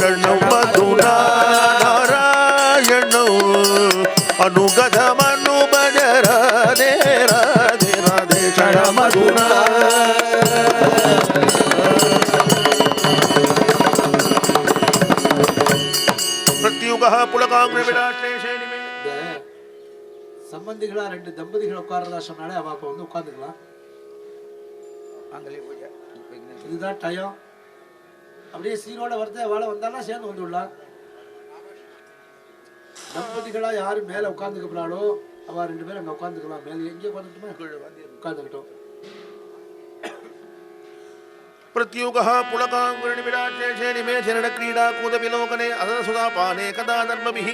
शरणं मधुना नारायणौ अनुगतमनुभज राधे राधे राधे शरणं मधुना प्रत्युगः पुलकांग्र विराट्लेशे निमे சம்பந்திகளா ரெண்டு தம்பதிகள் உட்கார்றதா சொன்னாலே அவ அப்ப வந்து உட்கார்ந்துக்கலாம். இதுதான் டயம். அப்படியே சீரோட வரத வாழ வந்தாலும் சேர்ந்து வந்துடலாம். தம்பதிகளா யாரு மேல உட்கார்ந்துக்கிறாளோ அவ ரெண்டு பேரும் அங்க உட்கார்ந்துக்கலாம். மேல எங்கே உட்கார்ந்துட்டுமா உட்கார்ந்துக்கிட்டோம். प्रत्युगः पुलकांगुनि विराट्लेशे निमे चरण क्रीडा कूद विलोकने अदसुधा पाने कदा धर्मभिः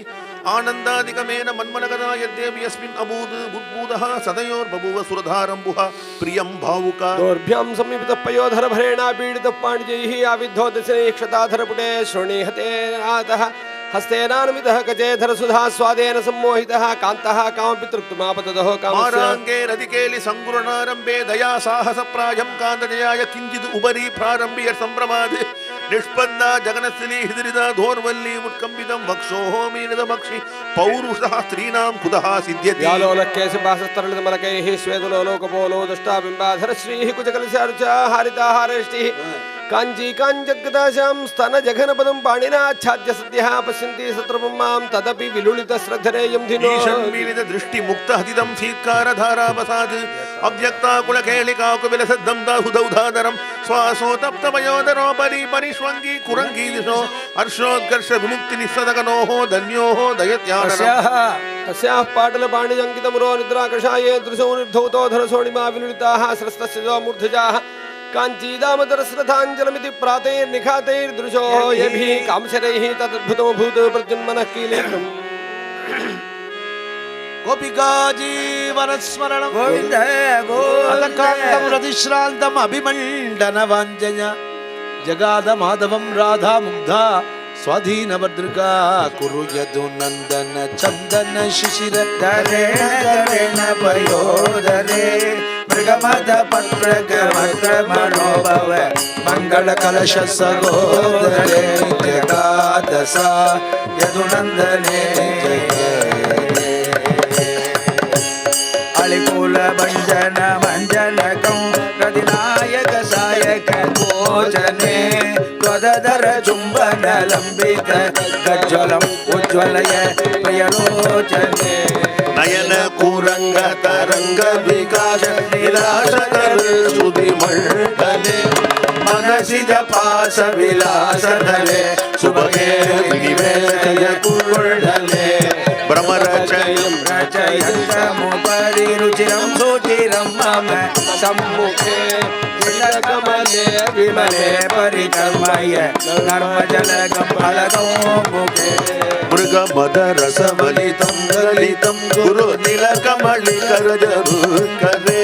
आनन्दादिकमेन मन्मनगदा यद्यपि यस्मिन् अबूद बुद्बूदः सदयोर्बभूव सुरधारम्बुः प्रियं भावुका दोर्भ्यां समीपितः पयोधर भरेणा पीडितः पाण्ड्यैः आविद्धो दशने क्षताधरपुटे श्रोणीहते नाथः हस्तेनानुमितः कचेधर सुधा स्वादेन सम्मोहितः कान्तः कामपितृक्तमापततः कामाराङ्गे रदिकेलि सङ्गुरनारम्भे दया साहस प्रायं कान्तजयाय किञ्चित् उपरि प्रारम्भ्य सम्भ्रमादि निष्पन्ना जगनस्थिली हृदिरिदा धोर्वल्ली मुत्कम्बितं वक्षोः मीलितमक्षि पौरुषः स्त्रीणां कुतः सिद्ध्यति व्यालोलक्येशबासस्तरलितमलकैः श्वेतलोलोकपोलो दष्टाबिम्बाधर श्रीः कुचकलशारुचा हारिताहारेष्टिः कांची कांजगदाशां स्तन जघनपदं पाणिनाच्छाद्य सद्यः पश्यन्ति सत्रपं मां तदपि विलुलित श्रद्धरेयं धिनो ईशन्मीलित दृष्टि मुक्त हतिदं सीत्कार धारावसाद अव्यक्ता कुलकेलिका कुबिलसद्धं दाहुदौधादरं स्वासो तप्तमयोदरोपरि परिष्वङ्गी कुरङ्गी दिशो हर्षोत्कर्ष विमुक्ति निस्सदगनोः धन्योः दयत्यानरः तस्याः पाटलपाणिजङ्कितमुरो निद्राकषाये दृशो निर्धौतो धरसोणिमा विलुलिताः स्रस्तस्य मूर्धजाः कांचीदामदरस्रथाञ्जलमिति प्रातैर्निखातैर्दृशो येभिः कामशरैः तदद्भुतो भूत प्रजन्मनः कीलिकम् गोपिका जीवनस्मरणं गोविन्द गोविन्दं रतिश्रान्तम् अभिमण्डन वाञ्छया जगाद माधवं राधा मुग्धा स्वाधीनभद्रका कुरु यदु नन्दन चन्दन शिशिर धरेण पयोदरे मृगमद पत्रगमत्र मनोभव मंगल कलश सगोदरे जगादसा यदु नन्दने अलिकुल भंजन मंजनकं रतिनायक सायक भोजने त्वदधर चुंबन लंबित गज्ज्वलम उज्ज्वलय प्रियलोचने नयन कुरंग तरंग विकास विलासकर सुधि मंडले मनसि जपास विलास धरे सुभगे निवेशय कुंडले भ्रमरचयं रचयन्तमुपरि रुचिरं सुचिरं मम सम्मुखे कमले विमले परिकर्मय नर्मजलकं फलकौमुखे मृगमदरसवलितं गलितं गुरु नीलकमलिकरजरुकरे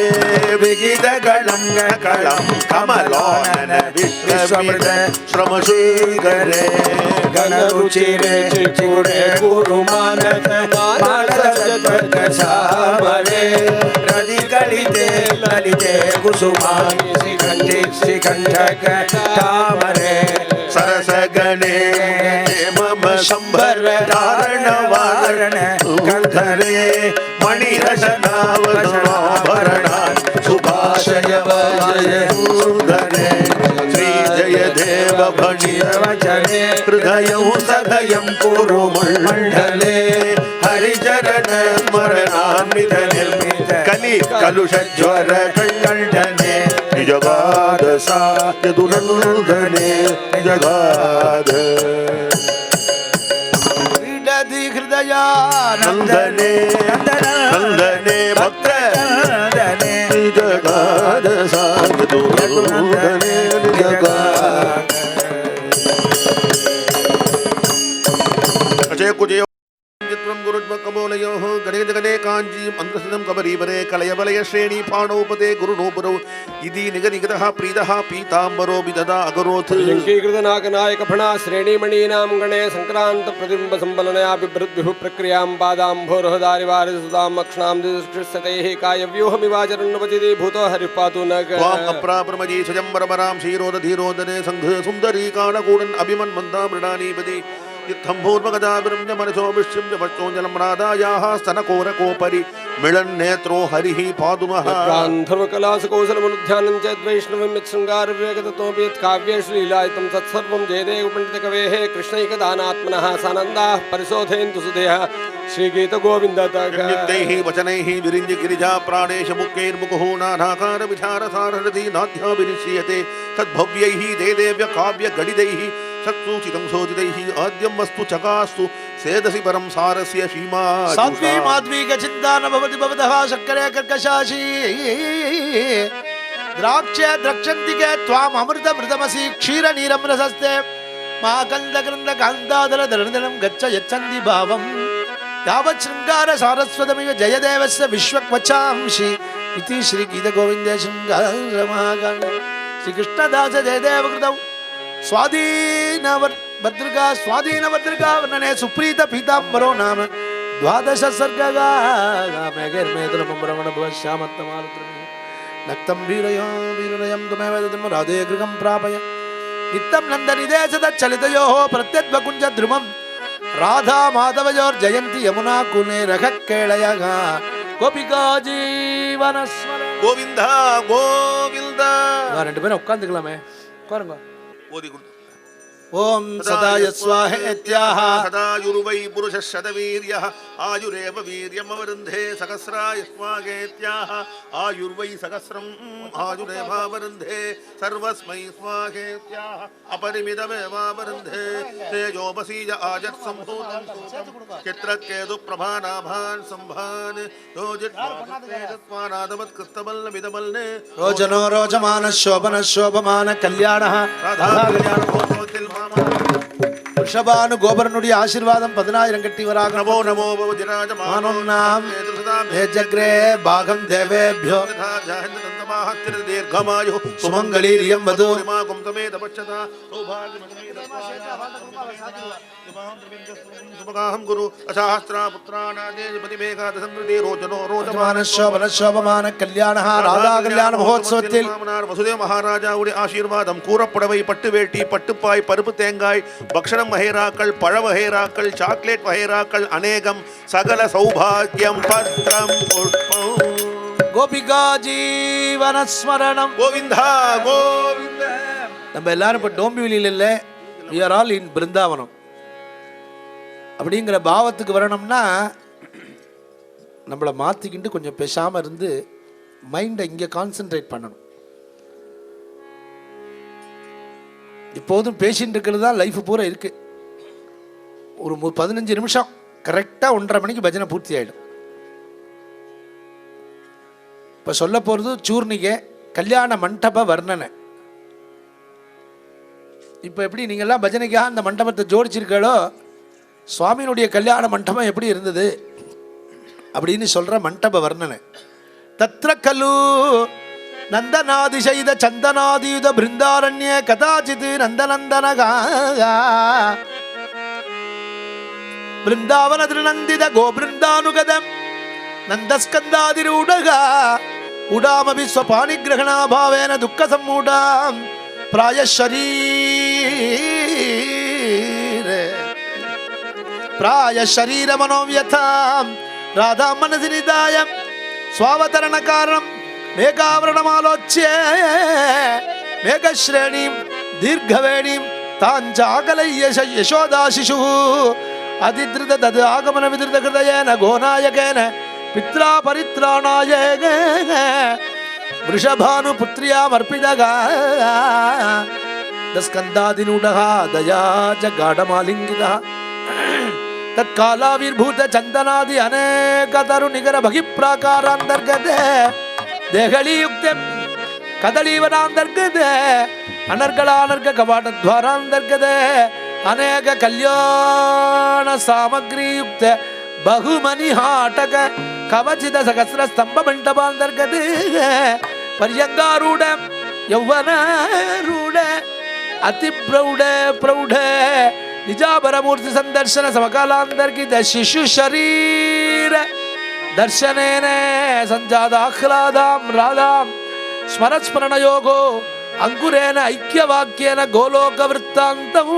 विगितगळङ्गकळं कमलोनन विश्वमृत श्रमशीकरे गणरुचिरे चिचुरे गुरुमानत मानसत्वकसामरे रदिकलिते ललिते कुसुमानि शिखण्डे शिखण्डक तामरे सरसगणे मम शंभर धारण वारण गंधरे मणिरसनावरण सुभाषय वजय सुंदरे श्री जय देव भणिवचने हृदयं सदयं कुरु मंडले हरिचरण स्मरणान्वित निर्मित कलि कलुषज्वर कंडने निजगादसा यदुनन्दने निजगाद हृदया नंदने नंदने भक्त नंदने निजगादसा यदुनन्दने निजगाद अजय कुजय चित्रं गुरुज्म कबोलयो गणे काञ्जीम् अन्द्रसिनं कबरीवरे कलयवलय श्रेणी पाणौपदे गुरुनोपुरौ इति निगनिगतः प्रीतः पीताम्बरो विददा अगरोत् नागनायकफणा श्रेणीमणीनां गणे संक्रांत प्रतिबिंब संबलनया बिभृद्विभु प्रक्रियां पादाम्भोरहदारिवारिसुतां अक्षणां दिदृष्टैः कायव्यूहमिवाचरन्नपतिते भूतो हरिपातु न त्वाम् अप्राप्रमजी स्वयंवरपरां क्षीरोदधीरोदने संघ सुन्दरी काणकूडन् अभिमन्मन्दा मृडानीपति इत्थं पूर्वगदाभिरं च मनसो विश्वं च पश्चोञ्जलं राधायाः स्तनकोरकोपरि मिळन्नेत्रो हरिः पातु नः गान्धर्वकलासकौशलमनुध्यानं च वैष्णवं यत्शृङ्गारविवेकतत्त्वमपि यत्काव्यश्लीलायितं तत्सर्वं जयदेवपण्डितकवेः कृष्णैकदानात्मनः सानन्दाः परिशोधयन्तु सुधेः श्रीगीतगोविन्दतैः वचनैः विरिञ्ज गिरिजा प्राणेश मुक्कैर्मुकुः नानाकार विचारसारहृदि नाध्याभिनिश्यते तद्भव्यैः देदेव्य काव्य गणितैः सत्सूचितं शोचितैः आद्यं वस्तु चकास्तु सेदसि परं सारस्य सीमा साध्वी माध्वी गचिन्ता न भवति भवतः शर्करे कर्कशाशी द्राक्षे द्रक्षन्ति के त्वाम् अमृतमृतमसि क्षीरनीरं रसस्ते माकन्दकृन्दकान्तादलदलदलं गच्छ यच्छन्ति भावम् यावत् शृङ्गार सारस्वतमिव जयदेवस्य विश्वक्वचांसि इति श्रीगीतगोविन्दे शृङ्गारमहाकाण्डे श्रीकृष्णदास जयदेवकृतौ स्वाधीनभद्रका वर्णने सुप्रीत पीताम्बरो नाम द्वादश सर्गगा मेघर्मेतुलमरमणभवश्यामत्तमालुत्रमे नक्तं वीरयं तुमेव ददं राधे गृहं प्रापय नित्यं नन्दनिदेशतच्चलितयोः प्रत्यद्वकुञ्जद्रुमं राधा माधवयोर्जयन्ति यमुना कुले रखकेळयः गोपिका जीवनस्मरण गोविन्दा गोविन्दा ரெண்டு பேரும் உட்கார்ந்துக்கலாமே உட்காருங்க ओदि गुरु ओम सदाय स्वाहेत्याः सदायुर्वै पुरुषः शतवीर्यः आयुरेव वीर्यमवरुन्धे सहस्राय स्वाहेत्याः आयुर्वै सहस्रम् आयुरेवावरुन्धे सर्वस्मै स्वाहेत्याः अपरिमितमेवावरुन्धे तेजोपसीज आजत्सम्भूतं चित्रकेतु प्रभानाभान् सम्भान् योजित्वानादमत्कृस्तबल्लमिदबल्ने रोजनो रोजमान शोभन शोभमान कल्याणः राधा कल्याणोत्सवத்தில் ऋषभानु गोबरनुடைய ஆசீர்வாதம் 10000 கட்டி வராக नमो नमो भवजराजमानो नाम हे जग्रे भागं देवेभ्यो दीर्घमायु सुमंगलीर्यं वधू समेत पश्यता सौभाग्यम गुरु अशास्त्रा पुत्रानादेशपतिमेघादसंकृति रोचनो रोचमान शोभन शोभमान कल्याणः राधा कल्याण महोत्सवத்தில் वसुदेव महाराजाவுடைய ஆசீர்வாதம் கூறப்படவை பட்டு வேட்டி பட்டுப்பாய் பருப்பு தேங்காய் பக்ஷணம் வகைராக்கள் பழ வகைராக்கள் சாக்லேட் வகைராக்கள் அநேகம் சகல சௌபாகியம் பத்ரம் புஷ்பம் கோபிகா ஜீவன ஸ்மரணம் கோவிந்தா கோவிந்த நம்ம எல்லாரும் இப்ப டோம்பிவிலியில் இல்ல we are all in Brindavanam அப்படிங்கிற பாவத்துக்கு வரணும்னா நம்மளை மாற்றிக்கிட்டு கொஞ்சம் பேசாமல் இருந்து மைண்டை இங்கே கான்சென்ட்ரேட் பண்ணணும். இப்போதும் பேசிட்டு இருக்கிறது தான் லைஃப் பூரா இருக்கு. ஒரு 15 நிமிஷம் கரெக்டாக 1:30 மணிக்கு பஜனை பூர்த்தி ஆகிடும். இப்போ சொல்ல போகிறது சூர்ணிகை கல்யாண மண்டப வர்ணனை. இப்போ எப்படி நீங்கள்லாம் பஜனைக்காக அந்த மண்டபத்தை ஜோடிச்சிருக்காளோ சுவாமியினுடைய கல்யாண மண்டபம் எப்படி இருந்தது அப்படின்னு சொல்கிற மண்டப வர்ணனை. தத்ர கலு நந்தநாதிசைத சந்தனாதியுத பிருந்தாரண்யே கதாச்சித் நந்தநந்தனகா பிருந்தாவன திருநந்தித கோபிருந்தானுகதம் நந்தஸ்கந்தாதிரூடகா உடாமபி ஸ்வபாணிகிரகணாபாவேன துக்க சம்மூடாம் प्राय शरीर मनोव्यथां राधा मनसि निधाय स्वावतरण कारणं मेघावरणमालोच्य मेघश्रेणीं दीर्घवेणीं ताञ्चाकलय्य यशोदा शिशुः अधिधृत तद् आगमन विधृत हृदयेन गोनायकेन पित्रा परित्राणाय वृषभानुपुत्र्यामर्पितगा दस्कन्दादिनूढः दया च गाढमालिङ्गितः तत्कालाविर्भूत चन्दनादि अनेक तरुनिगर भगिप्राकारान्तर्गते देहलीयुक्ते कदलीवनान्तर्गते अनर्गलानर्ग कवाटद्वारान्तर्गते अनेक कल्याण सामग्रीयुक्त बहुमनिहाटक कवचित सहस्र स्तंभ मंडपांतर्गत पर्यंगारूढ़ यौवनारूढ़ अति प्रौढ़ प्रौढ़ निजाबर मूर्ति संदर्शन समकालांतर्गित शिशु शरीर दर्शनेन संजाताह्लादां राधां स्मरस्मरण योगो अंकुरेण ऐक्यवाक्येन गोलोक वृत्तान्तं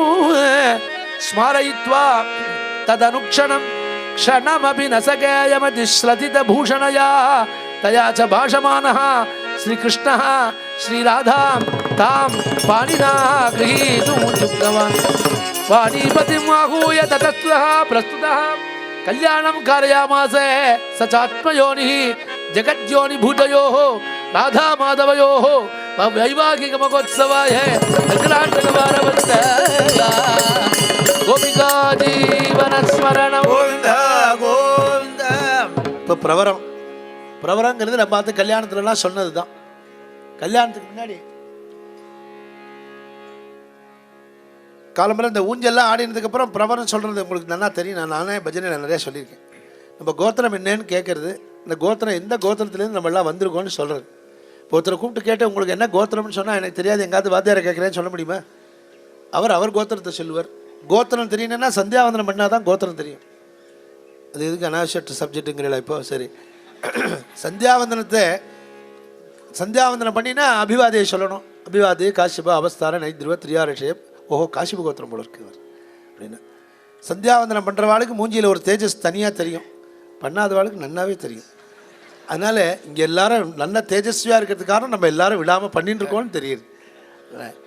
स्मारयित्वा तदनुक्षणं क्षणमपि न सकेयमतिश्रथित भूषणया तया च भाषमानः श्रीकृष्णः श्रीराधां तां पाणिना गृहीतुं युक्तवान् वाणीपतिम् आहूय ततस्तः प्रस्तुतः कल्याणं कारयामास स चात्मयोनिः जगद्योनि भूतयोः राधा माधवयोः वैवाहिक महोत्सवाय गोपिका जीवन स्मरण गोविंद गोविंद. இப்போ பிரவரங்கிறது நம்ம பார்த்து கல்யாணத்துலலாம் சொன்னது தான். கல்யாணத்துக்கு முன்னாடி காலம்பரம் இந்த ஊஞ்சல்லாம் ஆடினதுக்கப்புறம் பிரவரம் சொல்கிறது உங்களுக்கு நல்லா தெரியும். நானே பஜனையில் நிறையா சொல்லியிருக்கேன். நம்ம கோத்திரம் என்னன்னு கேட்குறது, இந்த கோத்திரம் எந்த கோத்திரத்துலேருந்து நம்ம எல்லாம் வந்திருக்கோம்னு சொல்கிறது. இப்போ ஒருத்தரை கூப்பிட்டு கேட்டு உங்களுக்கு என்ன கோத்திரம்னு சொன்னால் எனக்கு தெரியாது, எங்காவது வாத்தியாரை கேட்குறேன்னு சொல்ல முடியுமா? அவர் கோத்திரத்தை சொல்லுவார். கோத்திரம் தெரியணுன்னா சந்தியாவந்தனம் பண்ணால் தான் கோத்திரம் தெரியும். அது எதுக்கு அனாவசிய சப்ஜெக்ட்டுங்கிறீங்களா? இப்போ சரி, சந்தியாவந்தனம் பண்ணினா அபிவாதியை சொல்லணும். அபிவாதி காசிப அவஸ்தான நைத்ருவ திரியாரஷயம். ஓஹோ, காசிப கோத்திரம் போல இருக்குது அப்படின்னு. சந்தியாவந்தனம் பண்ணுறவாளுக்கு மூஞ்சியில் ஒரு தேஜஸ் தனியாக தெரியும், பண்ணாதவாளுக்கு நன்னாவே தெரியும். அதனால் இங்கே எல்லாரும் நல்ல தேஜஸ்வியாக இருக்கிறதுக்கு காரணம் நம்ம எல்லாரும் விடாமல் பண்ணிட்டு இருக்கோம்னு தெரியுது.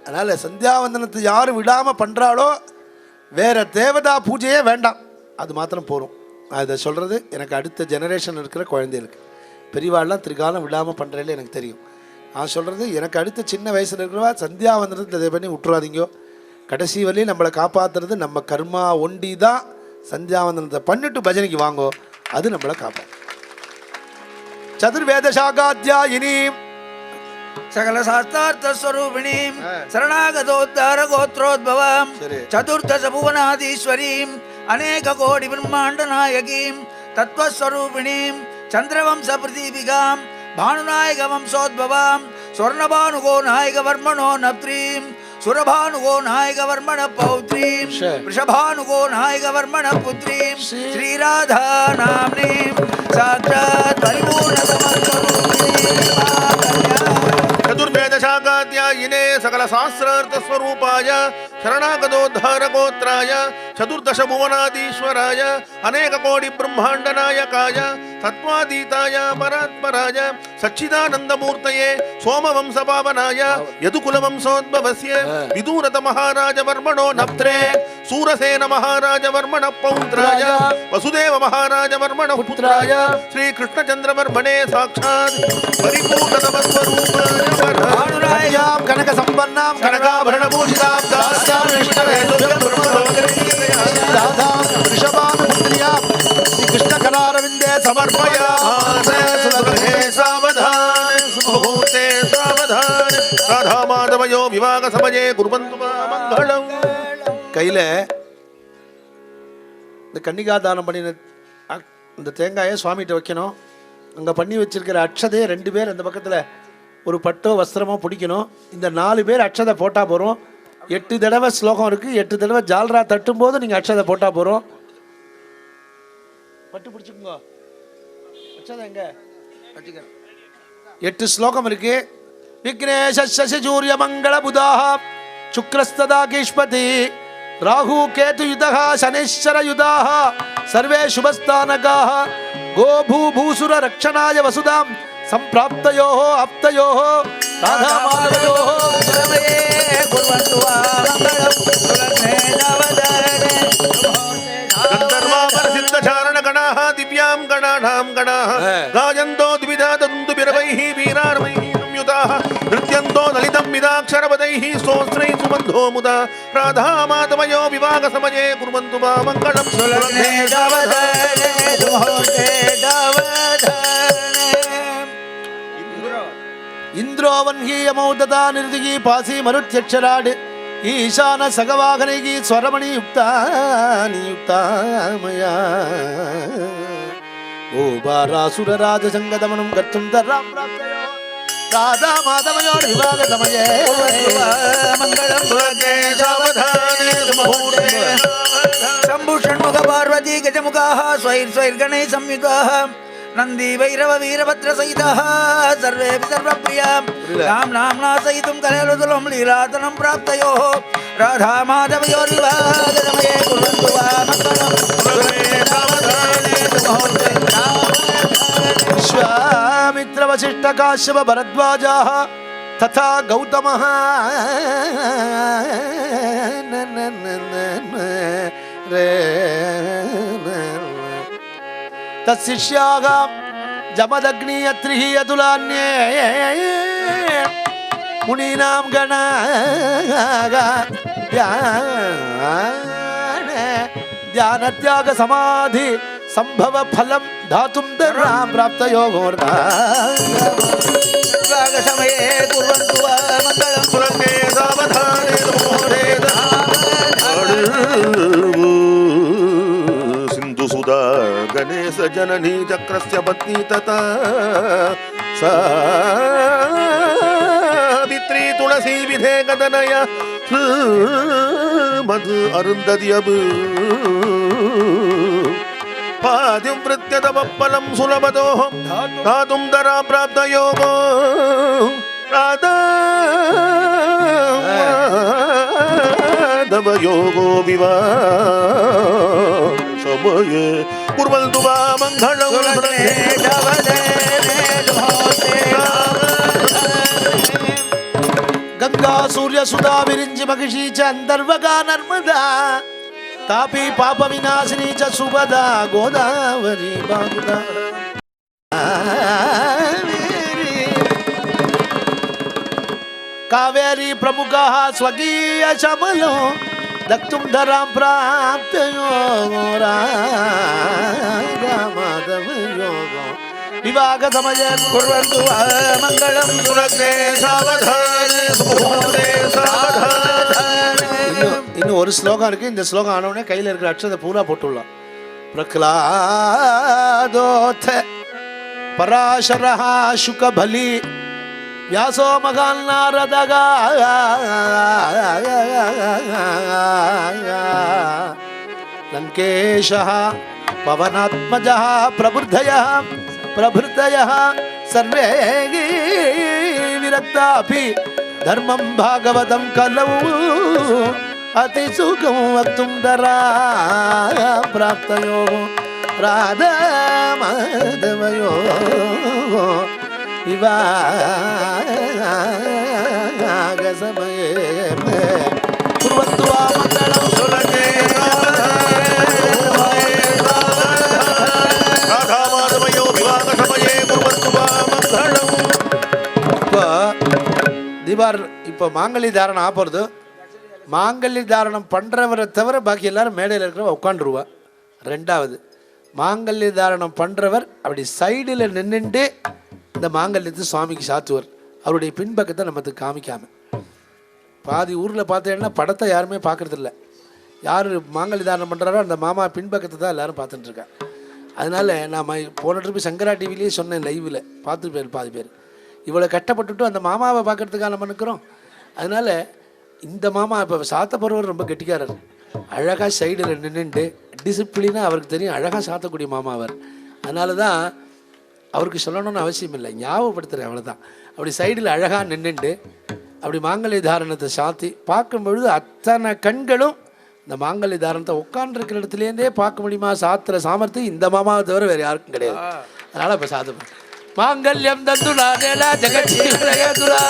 அதனால் சந்தியாவந்தனத்தை யார் விடாமல் பண்ணுறாளோ வேறு தேவதா பூஜையே வேண்டாம், அது மாத்திரம் போகும். நான் இதை சொல்கிறது எனக்கு அடுத்த ஜெனரேஷன் இருக்கிற குழந்தைகளுக்கு. பெரியவாள்லாம் திரிகாலம் விடாமல் பண்ணுறதுல எனக்கு தெரியும். நான் சொல்கிறது எனக்கு அடுத்த சின்ன வயசில் இருக்கிறவா சந்தியாவந்தனத்தை இதை பண்ணி விட்டுறாதீங்கோ. கடைசி வரையும் நம்மளை காப்பாற்றுறது நம்ம கர்மா ஒண்டி தான். சந்தியாவந்தனத்தை பண்ணிட்டு பஜனைக்கு வாங்கோ, அது நம்மளை காப்பாற்றும். சதுர்வேத சாகாத்யாயினீம் सकल शास्त्रार्थ स्वरूपिणीं शरणागतोद्धार गोत्रोद्भवां चतुर्दश भुवनाधीश्वरीं अनेक कोटि ब्रह्मांड नायकीं तत्वस्वरूपिणीं चंद्रवंश प्रदीपिकां भानुनायक वंशोद्भवां स्वर्णभानुगो नायक वर्मणो नप्त्रीं सुरभानुगो नायक वर्मण पौत्रीं वृषभानुगो नायक वर्मण पुत्रीं श्रीराधा नाम्नीं साक्षात् परिपूर्ण चतुर्वेद शाखाध्यायिने सकल शास्त्रार्थ स्वरूपाय शरणागतोद्धार गोत्राय चतुर्दश भुवनाधीश्वराय अनेक कोटि ब्रह्मांड नायकाय तत्वातीताय परात्पराय सच्चिदानंद मूर्तये सोमवंश पावनाय यदुकुल वंशोद्भवस्य विदूरत महाराज वर्मणो नप्त्रे सूरसेन महाराज वर्मण पौत्राय वसुदेव महाराज वर्मण पुत्राय श्री कृष्णचंद्र वर्मणे साक्षात् परिपूर्ण स्वरूपाय भानुरायां कनक संपन्नां कनकाभरण पूजितां दास्यां विष्णवे राधां वृषभानुपुत्र्यां श्री कृष्ण कलारविन्दे समर्पयामि सावधान सुमुहूर्ते सावधान राधा माधवयो विवाह समये कुर्वन्तु मंगलम. கையில் இந்த கன்னிகாதானம் பண்ணின இந்த தேங்காயை சுவாமிகிட்ட வைக்கணும். அங்கே பண்ணி வச்சிருக்கிற அக்ஷதையை 2 பேர் அந்த பக்கத்தில் ஒரு பட்டோ வஸ்திரமோ பிடிக்கணும். இந்த 4 பேர் அக்ஷதை போட்டால் போகிறோம். 8 தடவை ஸ்லோகம் இருக்குது. 8 தடவை ஜால்ரா தட்டும் போது நீங்கள் அக்ஷதை போட்டால் போகிறோம். பட்டு பிடிச்சிக்கோங்க. அக்ஷதை எங்க 8 ஸ்லோகம் இருக்கு. விக்னேஷ சசிசூரிய மங்கள புதாக சுக்ரஸ்ததா கீஷ்பதி ராகு கேது யுதः சனீஸ்வர யுதாக சர்வே சுபஸ்தானகாः கோபூ பூசுர ரக்ஷணாய வசுதாம் संप्राप्तयोः आप्तयोः राधा माधवयोः समये कुर्वन्तु मंगलम् सुरन्ने नवदरणे गन्धर्वापर सिद्ध चारण गणाः दिव्यां गणानां गणाः गायन्तो द्विधा दन्तु बिरवैः वीरार्वैः संयुताः नृत्यन्तो ललितं विदाक्षरपदैः स्तोत्रैः सुबन्धो मुदा राधा माधवयो विवाह समये कुर्वन्तु मंगलम् सुरन्ने नवदरणे मुहूर्ते नवदरणे इंद्रोवन्ही यमौदता निर्दिगी पासी मरुत्यक्षराड ईशान सगवाहनेगी स्वरमणि युक्तानि युक्तामया गोपारासुर राजसंगदमनं कर्तुं तर्रां प्राप्तयो राधा माधवयोर् विभागसमये मङ्गलं भवते सावधाने मुहूर्ते शम्भु षण्मुख पार्वती गजमुखाः स्वैर्गणैः संयुताः नन्दी भैरव वीरभद्र सहितः सर्वेऽपि सर्वप्रिया राम नाम्ना सहितं कलयलुतुलं लीलातनं प्राप्तयोः राधा माधवयोर्विभागसमये कुर्वन्तु वा मङ्गलं विश्वामित्र वसिष्ठ काश्यप भरद्वाजाः तथा गौतमः तत्शिष्याः जमदग्नि अत्रिः अतुलान्ये मुनीनां गणाः ध्यानत्याग समाधि संभव फलं धातुं दर्रां प्राप्तयो समये कुर्वन्तु वा मङ्गलं सुरङ्गे सावधाने सिन्धुसुधा गणेश जननी चक्रस्य पत्नी तथा सावित्री तुलसी विधे कदनय मधु अरुन्धति अब पादिवृत्य तव फलं सुलभतोः धातुं दरा प्राप्तयोगो राधव योगो विवाह समये कुर्वन्तु वा मङ्गलं गंगा सूर्य सुधा विरिंचि महिषी च अंतर्वगा नर्मदा तापी पाप विनाशिनी च सुभदा गोदावरी बागुदा कावेरी प्रमुखाः स्वकीय शमलो दक्तुं धरां प्राप्तयो राधमाधव योगो विवाह समये कुर्वन्तु मङ्गलं सुरग्ने सावधाने सुमुहूर्ते सावधाने இன்னும் ஒரு ஸ்லோகம் இருக்கு. இந்த ஸ்லோகம் ஆனவுடனே கையில் இருக்கிற அக்ஷதை பூரா போட்டுடலாம். பிரகலாதோத பராசரஹ சுகபலி व्यासो मगान् नारदगा लंकेशः पवनात्मजः प्रभृतयः सर्वे विरक्तापि धर्मं भागवतं कलौ अतिसुखं वक्तुं दरा प्राप्तयो राधा माधवयो विवाह समये कुर्वन्तु वा मङ्गलं सुरगे राधा माधवयो विवाह समये कुर्वन्तु वा मङ्गलं. இப்போ மாங்கல்ய தாரணம் ஆப்பறது. மாங்கல்ய தாரணம் பண்ணுறவரை தவிர பாக்கி எல்லாரும் மேடையில் இருக்கிறவ உட்காந்துருவா. ரெண்டாவது மாங்கல்ய தாரணம் பண்ணுறவர் அப்படி சைடில் நின்றுட்டு இந்த மாங்கல்யத்தை சுவாமிக்கு சாத்துவர். அவருடைய பின்பக்கத்தை நமக்கு காமிக்காமல் பாதி ஊரில் பார்த்தேன்னா படத்தை யாருமே பார்க்குறதில்ல. யார் மாங்கல்ய தாரணம் பண்ணுறாரோ அந்த மாமா பின்பக்கத்தை தான் எல்லோரும் பார்த்துட்டுருக்கா. அதனால் நான் போன ட்ரிப்பு சங்கரா டிவிலேயே சொன்னேன், லைவில் பார்த்துட்டு பேர் பாதி பேர் இவ்வளோ கஷ்டப்பட்டுட்டு அந்த மாமாவை பார்க்குறதுக்காக நம்ம நிற்கிறோம். அதனால் இந்த மாமா இப்போ சாத்த போகிறவர் ரொம்ப கெட்டிக்காரர். அழகாக சைடில் நின்றுட்டு டிசிப்ளினாக அவருக்கு தெரியும், அழகாக சாத்தக்கூடிய மாமா அவர். அதனால தான் அவருக்கு சொல்லணும்னு அவசியம் இல்லை, ஞாபகப்படுத்துகிறேன் அவ்வளோதான். அப்படி சைடில் அழகாக நின்றுட்டு அப்படி மாங்கல்ய தாரணத்தை சாத்தி பார்க்கும்பொழுது அத்தனை கண்களும் இந்த மாங்கல்ய தாரணத்தை உட்காண்டிருக்கிற இடத்துலேருந்தே பார்க்க முடியுமா? சாத்திர சாமர்த்தியம் இந்த மாமாவை தவிர வேறு யாருக்கும் கிடையாது. அதனால் இப்போ சாத்தப்படும் மாங்கல்யம் தந்துலா நேலா ஜெகஜீவனயதுலா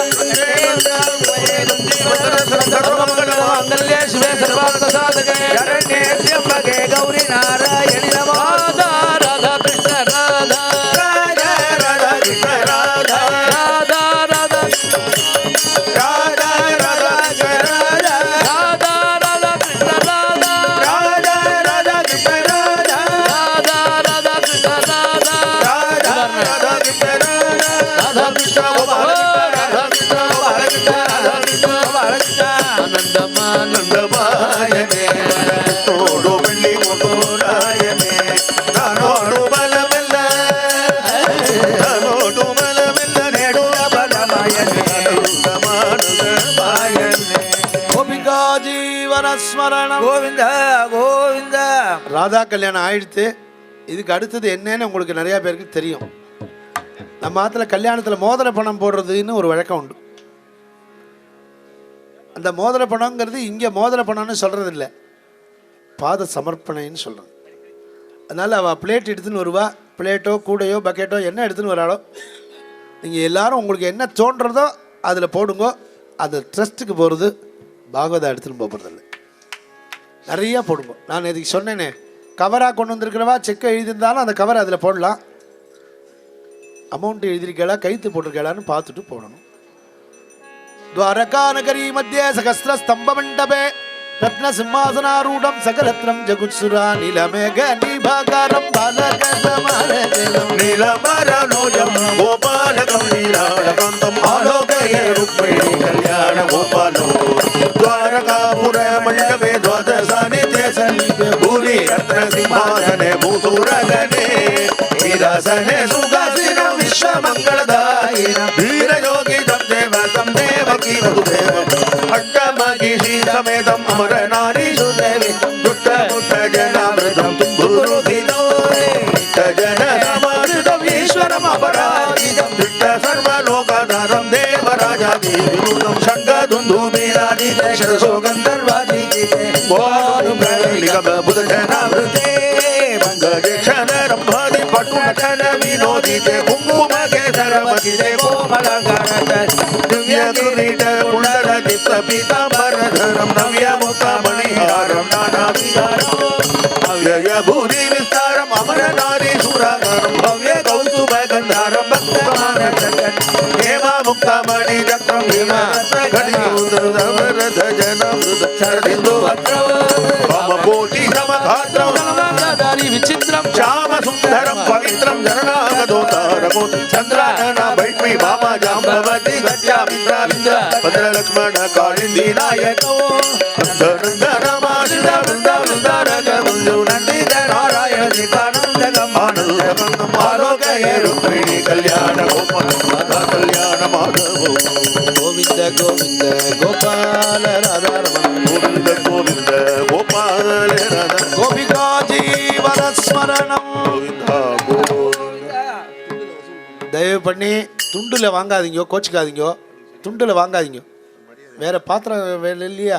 மாங்கல்ய சிவே சர்வார்த்த சாதகே சரண்யே த்ரியம்பகே கௌரி நாராயணி நமோஸ்துதே. ராதா கிருஷ்ண ராதா ராதா ராதா கிருஷ்ண ராதா ராதா ராதா ராதா ராதா ராதா ராதா ராதா கிருஷ்ண ராதா ராதா ராதா கிருஷ்ண ராதா ராதா ராதா கிருஷ்ண ராதா ராதா ராதா கிருஷ்ண ராதா கிருஷ்ண ராதா கிருஷ்ண ஆனந்தமா ராதா கல்யாணம் ஆயிடுத்து. இதுக்கு அடுத்தது என்னன்னு உங்களுக்கு நிறையா பேருக்கு தெரியும். நம்ம ஆற்றுல கல்யாணத்தில் மோதிர பணம் போடுறதுன்னு ஒரு வழக்கம் உண்டு. அந்த மோதிர பணங்கிறது இங்கே மோதிர பணம்னு சொல்கிறது இல்லை, பாத சமர்ப்பணைன்னு சொல்கிறோம். அதனால் அவள் பிளேட் எடுத்துன்னு வருவா. பிளேட்டோ கூடையோ பக்கெட்டோ என்ன எடுத்துன்னு வராளோ, நீங்கள் எல்லாரும் உங்களுக்கு என்ன தோன்றதோ அதில் போடுங்கோ. அது ட்ரஸ்ட்டுக்கு போகிறது, பாகவதா எடுத்துன்னு போகிறதில்ல. நிறையா போடுங்க. நான் இதுக்கு சொன்னேனே, கவராக கொண்டு வந்திருக்கிறவா செக்கை எழுதியிருந்தாலும் அந்த கவர் அதில் போடலாம். அமௌண்ட் எழுதியிருக்கா கைத்து போட்டிருக்கலான்னு பார்த்துட்டு போடணும். துவாரகா நகரி மத்திய சகஸ்ர ஸ்தம்ப மண்டபே ரத்ன சிம்மாசனாரூடம் சகலத்ரம் ஜகுத்சுரா நிலமேக நிபாகாரம் பாலகசமரஜலம் நீலமரநோஜம் கோபாலகம் நீலாலகாந்தம் ஆலோகயே ருக்மிணி கல்யாண கோபாலோ துவாரகாபுர மண்டபே துவாதசானி தேசனிபே பூரி ரத்ன சிம்மாசனே பூசூரகனே வீராசனே சுகாசினம் விஸ்வமங்களதாயினம் வீரயோகி தம் தேவகி வசுதேவம் அட்டமகிஷி சமேதம் அமர நாரி சுதேவி துட்ட முட்ட ஜனாமிருதம் தும்புருதினோரே ஜன சமாருதம் ஈஸ்வரம் அபராஜிதம் திட்ட சர்வலோகாதாரம் தேவராஜாதி வினூதம் சங்கதுந்து மீராதி தேசோ கந்தர்வாதி போரும் நிகம புத ஜனாமிருதே மங்கஜேஷன ரம்பாதி பட்டுநடன வினோதிதே குங்கும கேசரமதிதே கோமலங்காரத திவ்ய கிரீட குண்டல திப்த பீதாம்பரதரம் நவ்ய முக்தமணிஹாரம் நானாவிகாரம் அவ்யய பூரி விஸ்தாரம் அமர நாரி சூராகாரம் பவ்ய கௌசுப கந்தாரம் பக்தமான ஜகன் ஹேமா முக்தமணி சக்கரம் ஹேமா கடியூதரத ஜனமிருத சரதிந்து வக்ரவ கோட்டி சமகாத்ரம் விசித்திரம் ஷாம சுந்தரம் பவித்ரம் ஜனநாகதோதாரகோ சந்திரானன பைட்மி பாமா ஜாம்பவதி சத்யாமித்ராவிந்திர பத்ரலக்ஷ்மண காளிந்தி நாயகோ நந்தனமாசித விருந்தாரக முஞ்சு நந்தித நாராயண ஜிதானந்தகம் ஆனந்தகம் ஆரோகயே ருக்மிணி கல்யாண கோபால கல்யாண மாதவோ கோவிந்த கோவிந்த கோபால ராதாரமண கோவிந்த கோவிந்த கோபால ராதா கோபிகா ஜீவனஸ்மரணம். தயவு பண்ணி துண்டில் வாங்காதீங்க, கோச்சிக்காதீங்க. துண்டில் வாங்காதீங்க, வேறு பாத்திரம் வேலை இல்லையா?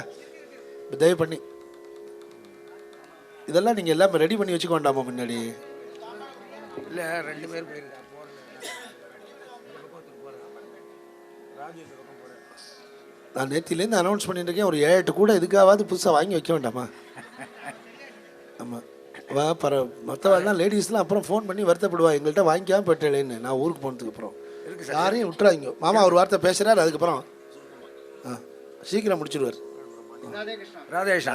தயவு பண்ணி இதெல்லாம் நீங்கள் எல்லாம் ரெடி பண்ணி வச்சுக்க வேண்டாமா முன்னாடி? இல்லை 2 பேர் போயிருக்காங்க. நான் நேற்றிலேருந்து அனௌன்ஸ் பண்ணிட்டு இருக்கேன், ஒரு 7-8 கூட இதுக்காவது புதுசாக வாங்கி வைக்க வேண்டாமா? ஆமாம், வா மற்றவாள்லாம் லேடிஸ்லாம் அப்புறம் ஃபோன் பண்ணி வருத்தப்படுவா, எங்கள்கிட்ட வாங்கிக்காம போயிட்டேன்னு. நான் ஊருக்கு போனதுக்கு அப்புறம் யாரையும் விட்டுறாங்க. மாமா ஒரு வார்த்தை பேசுகிறார், அதுக்கப்புறம் சீக்கிரம் முடிச்சிடுவார். Radhesha.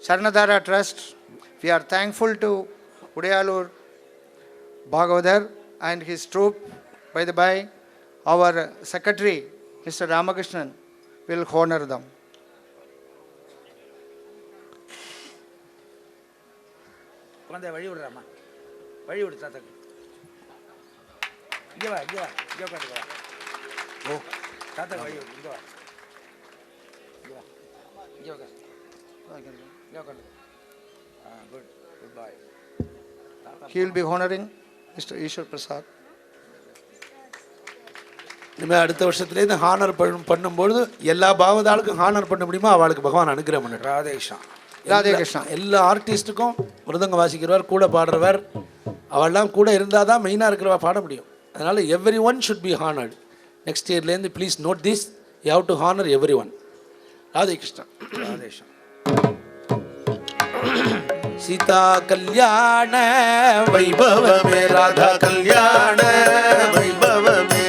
Saranadhara Trust, we are thankful to Udayalur Bhagavathar and his troop. By the by, our secretary, Mr. Ramakrishnan, will honor them. குழந்தை வழி விடுறாமா, வழி விடு தாத்தாக்கு. இங்கே வா, இங்கே வா, இங்கே உட்காந்து. ஓ தாத்தாக்கு வழி விடு, இங்கே வா, இங்கே வா, இங்கே உட்காந்து, இங்கே உட்காந்து. Good good bye. He will be honoring Mr. Ishwar Prasad. இனிமேல் அடுத்த வருஷத்துலேருந்து ஹானர் பண்ணும்பொழுது எல்லா பாவதாளுக்கும் ஹானர் பண்ண முடியுமோ அவளுக்கு பகவான் அனுகிரகம் பண்ணு. ராதேஷா ராதேகிருஷ்ணா. எல்லா ஆர்டிஸ்ட்டுக்கும் மிருதங்க வாசிக்கிறவர், கூட பாடுறவர், அவெல்லாம் கூட இருந்தால் தான் மெயினாக இருக்கிறவா பாட முடியும். அதனால் everyone should be honoured. Next இயர்லேருந்து please note this, you have to honour everyone. Radhe Krishna. ராதேஷா. சீதா கல்யாண வைபவமே, ராதா கல்யாண வைபவமே,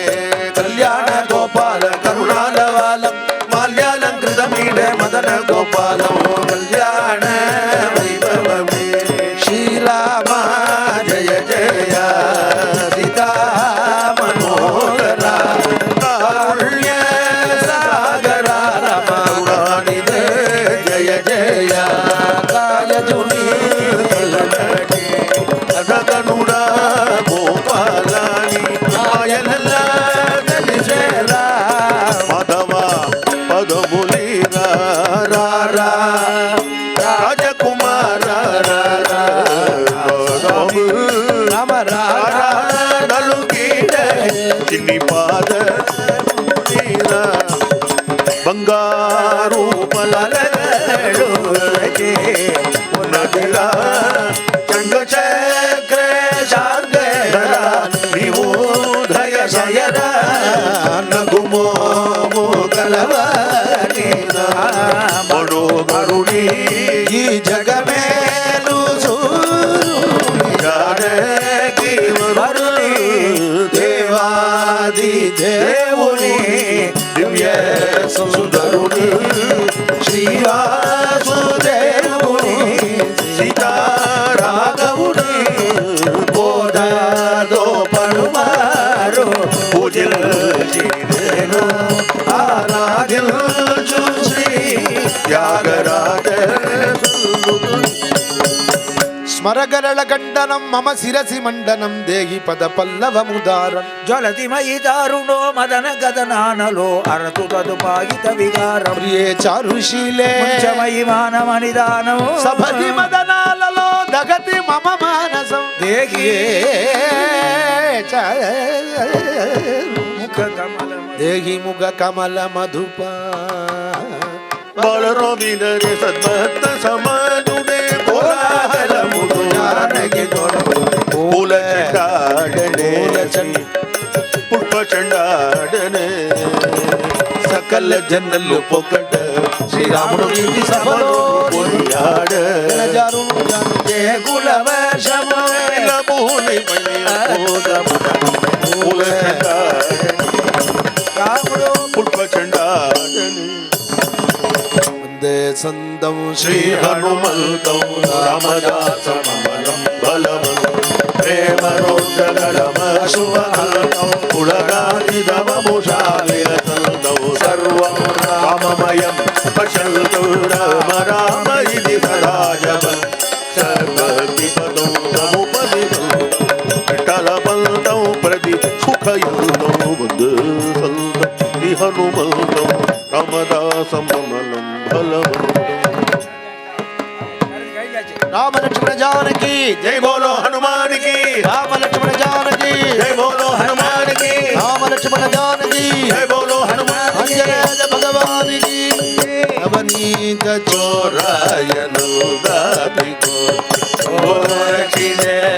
கல்யாண கோபால கருணாலவாலம் மால்யாலங்கிருதமீட மதன கோபாலம் கல்யாண வைபவமே. ஸ்ரீராமா ஜய ஜய சீதா மனோகரா காருண்ய சாகரா ரமணாநிதே ஜய ஜய காயஜுனி கனகனுடா கோபாலானி மாயனல்லா மாதவா பதமுலி ரா ರಾಜಕುಮಾರ ರಾಮ ನಲುಗಿದ ಚಿನ್ನಿ ಪಾದ ಬಂಗಾರು ಪಲಗಳು ನದಿರ ಚಂಗ ಚಕ್ರ ಶಾರ್ಗರ ನೀವು ಧಯ ಶಯರ ನಗುಮೋ ಕಲವ ಮನೋ ಕರುಣಿ ಈ ಜಗ ಮೇಲು ಮರುಳಿ ದೇವಾದಿ ದೇವುನಿ ದಿವ್ಯ ಸುಂದರುಣಿ ಶ್ರೀವಾಸುದೇವುನಿ ಸೀತಾರಾಘವುನಿ ಬೋಧದೋ ಪಡುಮಾರು ಪೂಜಿಲ್ ಶ್ರೀರೇನು ಆರಾಧಿಲ್ ಶ್ರೀ ತ್ಯಾಗರಾಜ ಸ್ಮರಗರಳ ಗಂಡನಂ ಮಮ ಶಿರಸಿ ಮಂಡನಂ ದೇಹಿ ಪದ ಪಲ್ಲವ ಮುದಾರಂ ಜ್ವಲತಿ ಮಯಿ ದಾರುಣೋ ಮದನ ಗದನಾನಲೋ ಅರತು ತದುಪಾಗಿತ ವಿಗಾರಂ ಪ್ರಿಯೇ ಚಾರುಶೀಲೆ ಮುಂಚಮಯಿ ಮಾನವ ನಿಧಾನೋ ಸಭತಿ ಮದನಾಲಲೋ ದಗತಿ ಮಮ ಮಾನಸಂ ದೇಹಿಯೇ ಮುಖ ಕಮಲ ದೇಹಿ ಮುಖ ಕಮಲ ಮಧುಪ ಬಾಳರೋಮಿನರೆ ಸದ್ಭಕ್ತ ಸಮಾನುಡೆ ಕೋಲಾಹಲ ಮುದುನಾರಗೆ ಮೂಲ ಚಂಡಾಡನೆ ಪುಷ್ಪ ಚಂಡಾಡನೆ ಸಕಲ ಜನಲ್ಲು ಪೊಕಟ ಶ್ರೀರಾಮನು ಕೀರ್ತಿ ಸಫಲೋ ಕೊಡಿಯಾಡ ಜಯ ಕುಲವ ಶಮಲ ಮೂಲೆ ಮನೆಯ ಮೂಲ ಚಂಡಾಡನೆ ಪುಷ್ಪ ಚಂಡಾಡನೆ ಸಂದಂ ಶ್ರೀ ಹನುಮಂತಂ ರಾಮದಾಸ ಮಮಲಂ ಬಲವಂ ಪ್ರೇಮರೋದ್ರಗಳಮ ಶುಭಹಸ್ತಂ ಪುಳಗಾದಿದವಮುಷಾಲಿರತಂದೌ ಸರ್ವಂ ರಾಮಮಯಂ ಪಶ್ಯಂತು ರಾಮ ರಾಮ ಇತಿ ಸರಾಜವಂ ಸರ್ವತಿಪದಂ ತಮುಪದಿತಂ ವಿಠಲಪಂತಂ ಪ್ರತಿ ಸುಖಯುತಂ ವಂದೇ ಸಂತಂ ಶ್ರೀ ಹನುಮಂತಂ ರಾಮದಾಸ ಮಮಲಂ राम लक्ष्मण जानकी जय बोलो हनुमान की राम लक्ष्मण जानकी जय बोलो हनुमान की राम लक्ष्मण जानकी जय बोलो हनुमान की अंजनेय भगवान की नवनीत चोरायन दाति को रखिने